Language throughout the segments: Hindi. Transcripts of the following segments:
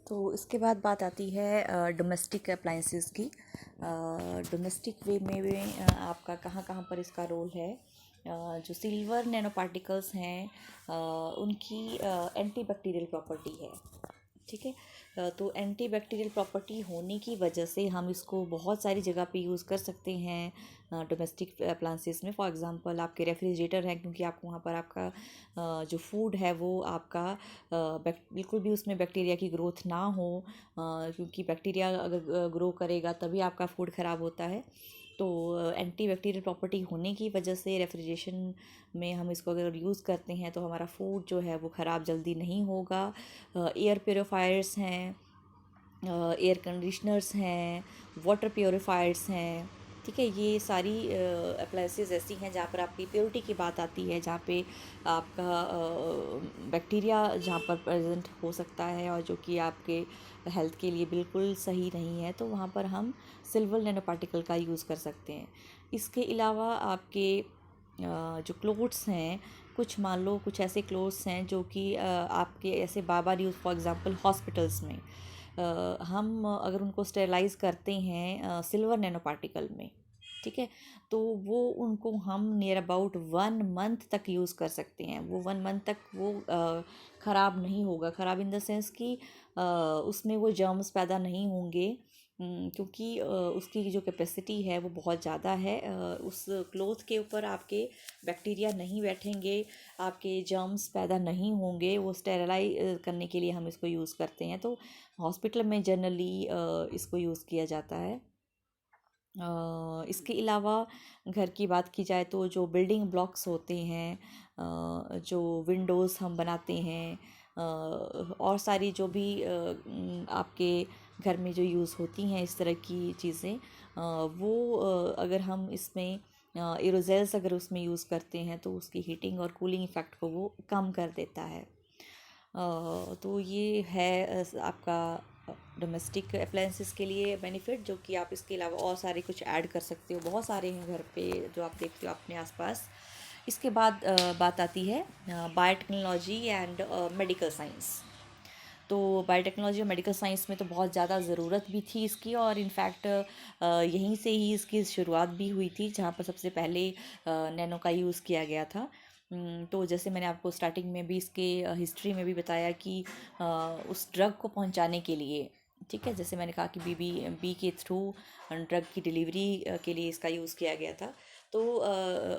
तो इसके बाद बात आती है डोमेस्टिक अप्लाइंसेस की। डोमेस्टिक वे में भी आपका कहाँ कहाँ पर इसका रोल है। जो सिल्वर नैनो पार्टिकल्स हैं उनकी एंटी बैक्टीरियल प्रॉपर्टी है। ठीक है। तो एंटी बैक्टीरियल प्रॉपर्टी होने की वजह से हम इसको बहुत सारी जगह पे यूज़ कर सकते हैं डोमेस्टिक अप्लायंसेस में। फॉर एग्जांपल आपके रेफ्रिजरेटर हैं, क्योंकि आपको वहाँ पर आपका जो फूड है वो आपका बिल्कुल भी उसमें बैक्टीरिया की ग्रोथ ना हो, क्योंकि बैक्टीरिया अगर ग्रो करेगा तभी आपका फूड ख़राब होता है। तो एंटी बैक्टीरियल प्रॉपर्टी होने की वजह से रेफ्रिजरेशन में हम इसको अगर यूज़ करते हैं तो हमारा फूड जो है वो ख़राब जल्दी नहीं होगा। एयर प्योरीफायर्स हैं, एयर कंडीशनर्स हैं, वाटर प्योरीफायर्स हैं। ठीक है, ये सारी अप्लायंसेस ऐसी हैं जहाँ पर आपकी प्योरिटी की बात आती है, जहाँ पे आपका बैक्टीरिया जहाँ पर प्रेजेंट हो सकता है और जो कि आपके हेल्थ के लिए बिल्कुल सही नहीं है, तो वहाँ पर हम सिल्वर नैनो पार्टिकल का यूज़ कर सकते हैं। इसके अलावा आपके जो क्लोथ्स हैं, कुछ मान लो कुछ ऐसे क्लोथ्स हैं जो कि आपके ऐसे बार बार यूज़, फॉर एग्जांपल हॉस्पिटल्स में हम अगर उनको स्टेरलाइज करते हैं सिल्वर नैनो पार्टिकल में, ठीक है, तो वो उनको हम नियर अबाउट 1 मंथ तक यूज़ कर सकते हैं। वो 1 मंथ तक वो ख़राब नहीं होगा। ख़राब इन द सेंस कि उसमें वो जर्म्स पैदा नहीं होंगे, क्योंकि उसकी जो कैपेसिटी है वो बहुत ज़्यादा है। उस क्लोथ के ऊपर आपके बैक्टीरिया नहीं बैठेंगे, आपके जर्म्स पैदा नहीं होंगे। वो स्टेरलाइज करने के लिए हम इसको यूज़ करते हैं। तो हॉस्पिटल में जनरली इसको यूज़ किया जाता है। इसके अलावा घर की बात की जाए तो जो बिल्डिंग ब्लॉक्स होते हैं, जो विंडोज़ हम बनाते हैं, और सारी जो भी आपके घर में जो यूज़ होती हैं इस तरह की चीज़ें, वो अगर हम इसमें एरोजेल्स अगर उसमें यूज़ करते हैं तो उसकी हीटिंग और कूलिंग इफ़ेक्ट को वो कम कर देता है। तो ये है आपका डोमेस्टिक अप्लायंसेस के लिए बेनिफिट, जो कि आप इसके अलावा और सारे कुछ ऐड कर सकते हो। बहुत सारे हैं घर पे जो आप देखते हो अपने आसपास। इसके बाद बात आती है बायोटेक्नोलॉजी एंड मेडिकल साइंस। तो बायोटेक्नोलॉजी और मेडिकल साइंस में तो बहुत ज़्यादा ज़रूरत भी थी इसकी, और इनफैक्ट यहीं से ही इसकी शुरुआत भी हुई थी, जहाँ पर सबसे पहले नैनो का यूज़ किया गया था। तो जैसे मैंने आपको स्टार्टिंग में भी इसके हिस्ट्री में भी बताया कि उस ड्रग को पहुंचाने के लिए, ठीक है, जैसे मैंने कहा कि बी के थ्रू ड्रग की डिलीवरी के लिए इसका यूज़ किया गया था। तो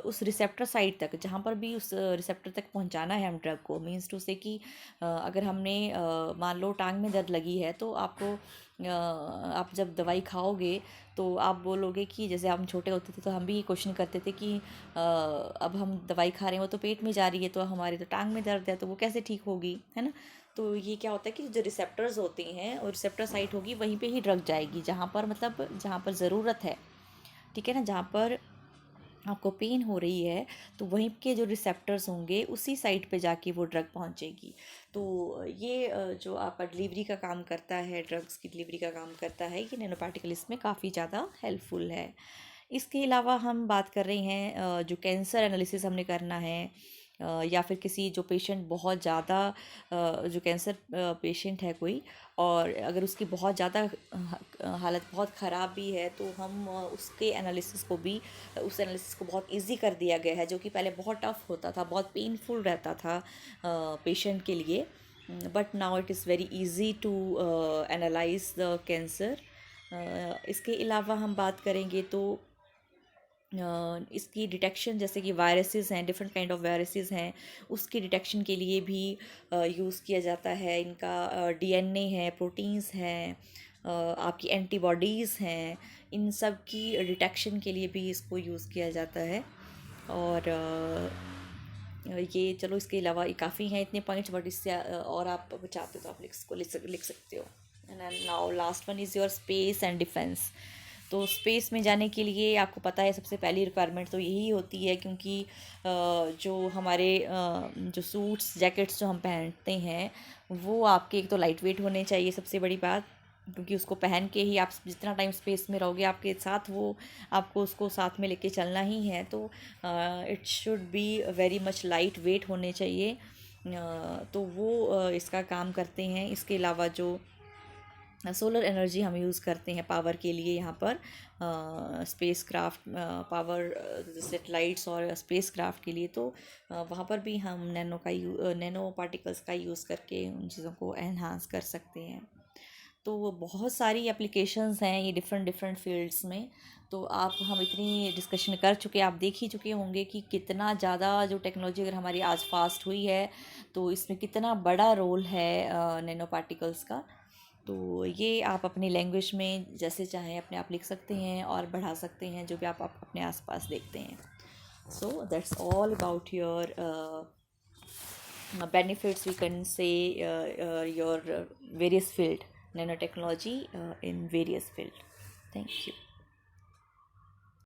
उस रिसेप्टर साइट तक, जहाँ पर भी उस रिसेप्टर तक पहुंचाना है हम ड्रग को, मीन्स टू से कि अगर हमने मान लो टांग में दर्द लगी है तो आपको आप जब दवाई खाओगे तो आप बोलोगे कि, जैसे हम छोटे होते थे तो हम भी ये क्वेश्चन करते थे कि अब हम दवाई खा रहे हैं, वो तो पेट में जा रही है, तो हमारे तो टांग में दर्द है, तो वो कैसे ठीक होगी, है ना। तो ये क्या होता है कि जो रिसेप्टर्स होते हैं और रिसेप्टर साइट होगी वहीं पे ही ड्रग जाएगी, जहाँ पर मतलब जहाँ पर ज़रूरत है, ठीक है ना, जहाँ पर आपको पेन हो रही है तो वहीं के जो रिसेप्टर्स होंगे उसी साइट पे जाके वो ड्रग पहुंचेगी। तो ये जो आपका डिलीवरी का काम करता है, ड्रग्स की डिलीवरी का काम करता है, ये नैनो पार्टिकल इसमें काफ़ी ज़्यादा हेल्पफुल है। इसके अलावा हम बात कर रहे हैं जो कैंसर एनालिसिस हमने करना है, या फिर किसी जो पेशेंट बहुत ज़्यादा जो कैंसर पेशेंट है कोई, और अगर उसकी बहुत ज़्यादा हालत बहुत ख़राब भी है, तो हम उसके एनालिसिस को भी, उस एनालिसिस को बहुत इजी कर दिया गया है, जो कि पहले बहुत टफ होता था, बहुत पेनफुल रहता था पेशेंट के लिए। But now it is very easy to analyse the cancer. इसके अलावा हम बात करेंगे तो इसकी डिटेक्शन, जैसे कि वायरसेस हैं, डिफरेंट काइंड ऑफ वायरसेस हैं, उसकी डिटेक्शन के लिए भी यूज़ किया जाता है। इनका डीएनए है, प्रोटीन्स हैं, आपकी एंटीबॉडीज़ हैं, इन सब की डिटेक्शन के लिए भी इसको यूज़ किया जाता है। और ये चलो, इसके अलावा ये काफ़ी हैं इतने पॉइंट्स, बट इससे और आप चाहते हो तो आप इसको लिख सकते हो। And now last one is your space and defence. तो स्पेस में जाने के लिए आपको पता है सबसे पहली रिक्वायरमेंट तो यही होती है, क्योंकि जो हमारे जो सूट्स जैकेट्स जो हम पहनते हैं वो आपके एक तो लाइट वेट होने चाहिए, सबसे बड़ी बात, क्योंकि उसको पहन के ही आप जितना टाइम स्पेस में रहोगे आपके साथ वो, आपको उसको साथ में लेके चलना ही है। तो it should be very much light weight होने चाहिए। तो वो इसका काम करते हैं। इसके अलावा जो सोलर एनर्जी हम यूज़ करते हैं पावर के लिए यहाँ पर, स्पेस क्राफ्ट पावर, सेटेलाइट्स और स्पेस क्राफ्ट के लिए। तो वहाँ पर भी हम नैनो पार्टिकल्स का यूज़ करके उन चीज़ों को एनहांस कर सकते हैं। तो बहुत सारी एप्लीकेशंस हैं ये डिफरेंट डिफरेंट फील्ड्स में। तो आप हम इतनी डिस्कशन कर चुके, आप देख ही चुके होंगे कि कितना ज़्यादा जो टेक्नोलॉजी अगर हमारी आज फास्ट हुई है तो इसमें कितना बड़ा रोल है नैनो पार्टिकल्स का। तो ये आप अपनी लैंग्वेज में जैसे चाहें अपने आप लिख सकते हैं और बढ़ा सकते हैं जो भी आप अपने आसपास देखते हैं। So that's all about your benefits, we can say, your various field nanotechnology in various field. Thank you.